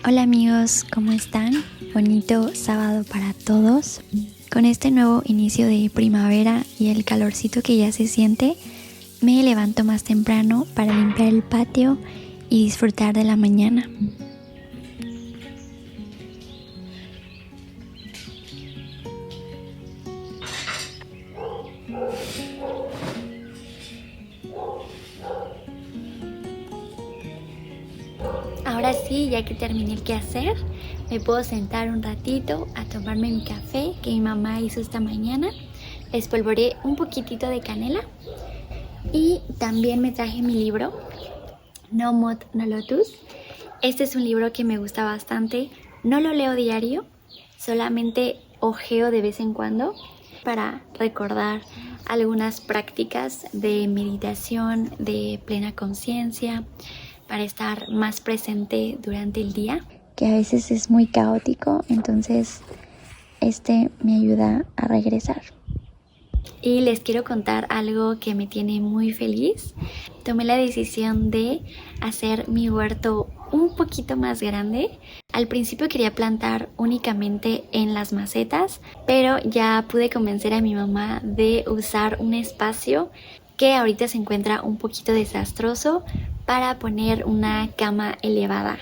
Hola amigos, ¿cómo están? Bonito sábado para todos. Con este nuevo inicio de primavera y el calorcito que ya se siente, me levanto más temprano para limpiar el patio y disfrutar de la mañana. Ahora sí, ya que terminé el quehacer, me puedo sentar un ratito a tomarme mi café que mi mamá hizo esta mañana. Espolvoreé un poquitito de canela y también me traje mi libro, No Mod No Lotus. Este es un libro que me gusta bastante. No lo leo diario, solamente hojeo de vez en cuando para recordar algunas prácticas de meditación, de plena conciencia, para estar más presente durante el día, que a veces es muy caótico, entonces este me ayuda a regresar. Y les quiero contar algo que me tiene muy feliz. Tomé la decisión de hacer mi huerto un poquito más grande. Al principio quería plantar únicamente en las macetas, pero ya pude convencer a mi mamá de usar un espacio que ahorita se encuentra un poquito desastroso para poner una cama elevada.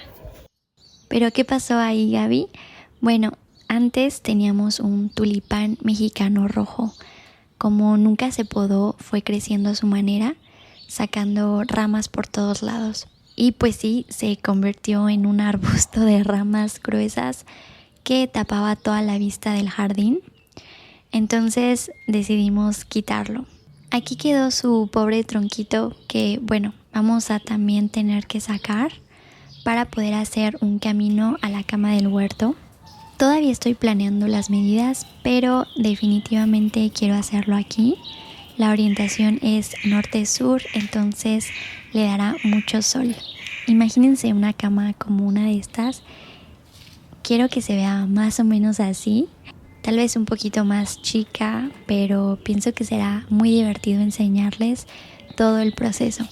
¿Pero qué pasó ahí, Gaby? Bueno, antes teníamos un tulipán mexicano rojo. Como nunca se podó, fue creciendo a su manera, sacando ramas por todos lados. Y pues sí, se convirtió en un arbusto de ramas gruesas que tapaba toda la vista del jardín. Entonces decidimos quitarlo. Aquí quedó su pobre tronquito que, bueno, vamos a también tener que sacar para poder hacer un camino a la cama del huerto. Todavía estoy planeando las medidas, pero definitivamente quiero hacerlo aquí. La orientación es norte-sur, entonces le dará mucho sol. Imagínense una cama como una de estas. Quiero que se vea más o menos así. Tal vez un poquito más chica, pero pienso que será muy divertido enseñarles todo el proceso.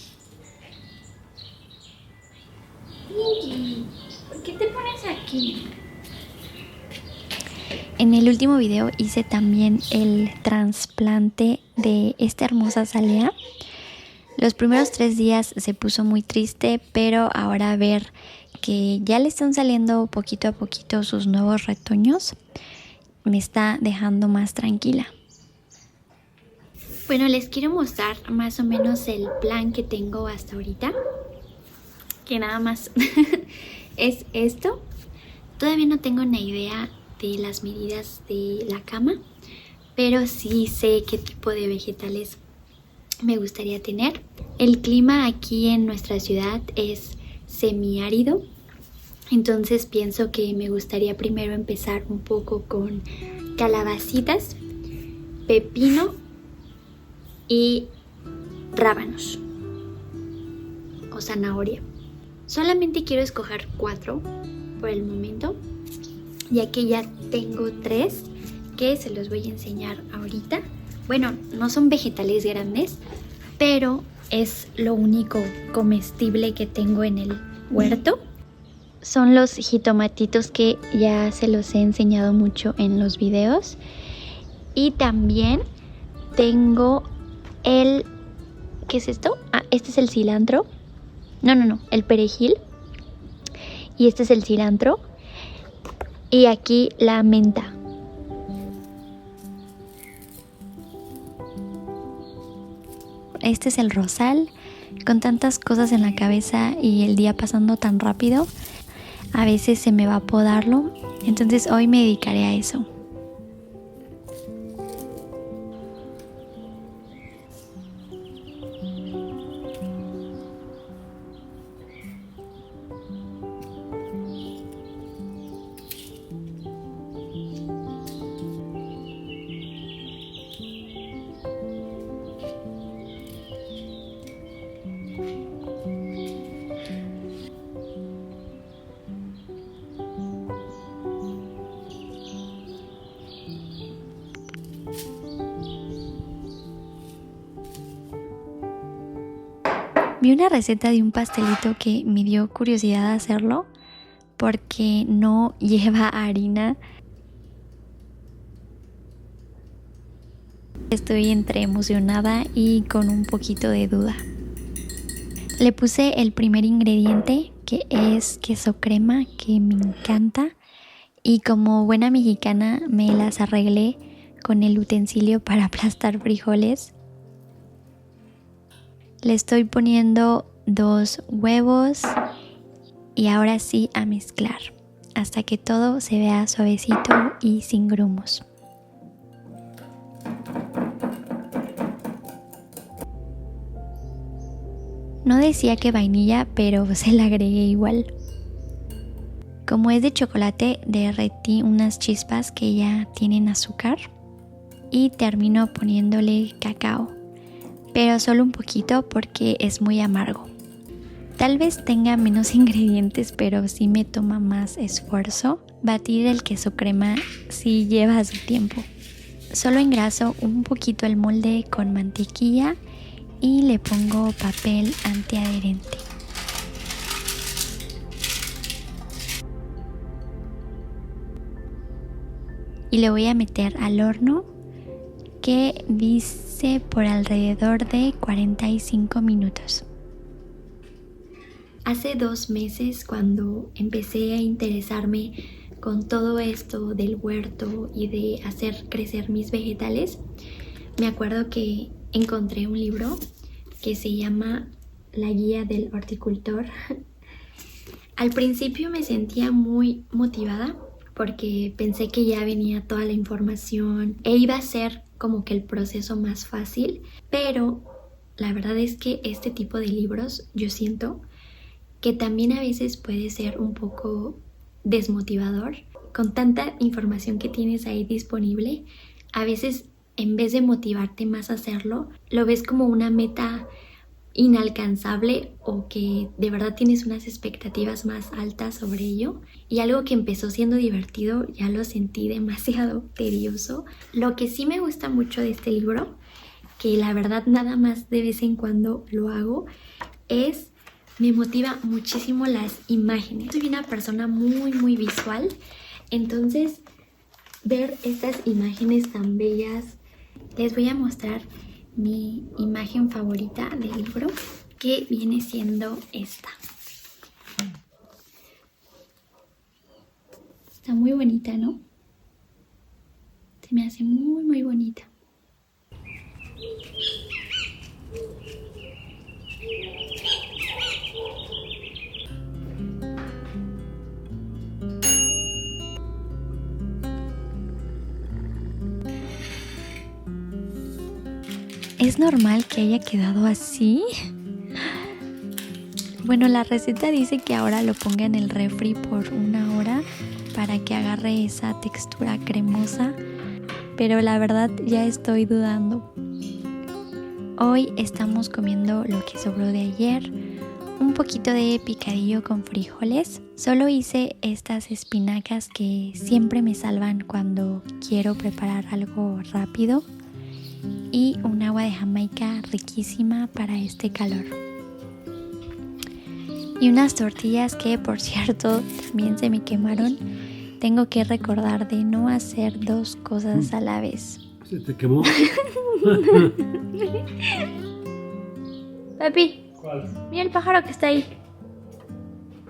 Pinky, ¿por qué te pones aquí? En el último video hice también el trasplante de esta hermosa azalea. Los primeros 3 días se puso muy triste, pero ahora ver que ya le están saliendo poquito a poquito sus nuevos retoños me está dejando más tranquila. Bueno, les quiero mostrar más o menos el plan que tengo hasta ahorita, que nada más es esto. Todavía no tengo una idea de las medidas de la cama, pero sí sé qué tipo de vegetales me gustaría tener. El clima aquí en nuestra ciudad es semiárido, entonces pienso que me gustaría primero empezar un poco con calabacitas, pepino y rábanos o zanahoria. Solamente quiero escoger 4 por el momento, ya que ya tengo 3 que se los voy a enseñar ahorita. Bueno, no son vegetales grandes, pero es lo único comestible que tengo en el huerto. Son los jitomatitos que ya se los he enseñado mucho en los videos. Y también tengo el... ¿qué es esto? Ah, este es el cilantro. No, el perejil. Y este es el cilantro. Y aquí la menta. Este es el rosal. Con tantas cosas en la cabeza y el día pasando tan rápido, a veces se me va a podarlo. Entonces hoy me dedicaré a eso. Vi una receta de un pastelito que me dio curiosidad hacerlo, porque no lleva harina. Estoy entre emocionada y con un poquito de duda. Le puse el primer ingrediente, que es queso crema, que me encanta. Y como buena mexicana me las arreglé con el utensilio para aplastar frijoles. Le estoy poniendo 2 huevos y ahora sí a mezclar hasta que todo se vea suavecito y sin grumos. No decía que vainilla, pero se la agregué igual. Como es de chocolate, derretí unas chispas que ya tienen azúcar y termino poniéndole cacao, pero solo un poquito porque es muy amargo. Tal vez tenga menos ingredientes, pero sí me toma más esfuerzo. Batir el queso crema sí lleva su tiempo. Solo engraso un poquito el molde con mantequilla y le pongo papel antiadherente. Y le voy a meter al horno, que dice por alrededor de 45 minutos. Hace 2 meses, cuando empecé a interesarme con todo esto del huerto y de hacer crecer mis vegetales, me acuerdo que encontré un libro que se llama La Guía del Horticultor. Al principio me sentía muy motivada porque pensé que ya venía toda la información e iba a ser como que el proceso más fácil, pero la verdad es que este tipo de libros yo siento que también a veces puede ser un poco desmotivador. Con tanta información que tienes ahí disponible, a veces en vez de motivarte más a hacerlo, lo ves como una meta inalcanzable o que de verdad tienes unas expectativas más altas sobre ello, y algo que empezó siendo divertido ya lo sentí demasiado tedioso. Lo que sí me gusta mucho de este libro, que la verdad nada más de vez en cuando lo hago, es me motiva muchísimo las imágenes. Soy una persona muy visual, entonces ver estas imágenes tan bellas. Les voy a mostrar mi imagen favorita del libro, que viene siendo esta. Está muy bonita, ¿no? Se me hace muy bonita. ¿Es normal que haya quedado así? Bueno, la receta dice que ahora lo ponga en el refri por 1 hora para que agarre esa textura cremosa, pero la verdad ya estoy dudando. Hoy estamos comiendo lo que sobró de ayer, un poquito de picadillo con frijoles. Solo hice estas espinacas que siempre me salvan cuando quiero preparar algo rápido, y un agua de Jamaica riquísima para este calor. Y unas tortillas que, por cierto, también se me quemaron. Tengo que recordar de no hacer 2 cosas a la vez. ¿Se te quemó? Papi, ¿Cuál? mira el pájaro que está ahí.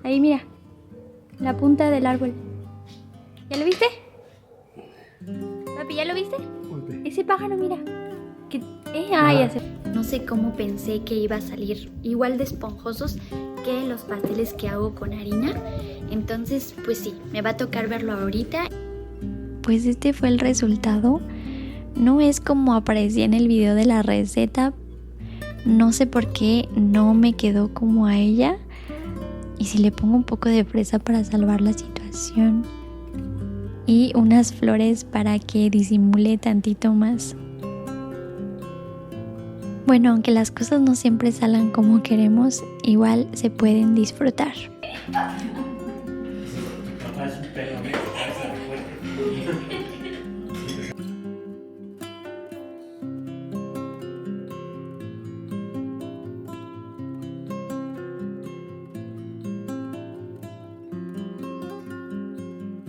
Ahí, mira. La punta del árbol. ¿Ya lo viste? Papi, ¿ya lo viste? Ese pájaro, mira. Ya sé. No sé cómo pensé que iba a salir igual de esponjosos que los pasteles que hago con harina. Entonces, pues sí, me va a tocar verlo ahorita. Pues este fue el resultado. No es como aparecía en el video de la receta. No sé por qué no me quedó como a ella. Y si le pongo un poco de fresa para salvar la situación. Y unas flores para que disimule tantito más. Bueno, aunque las cosas no siempre salgan como queremos, igual se pueden disfrutar. Papá es un perro, ¿eh?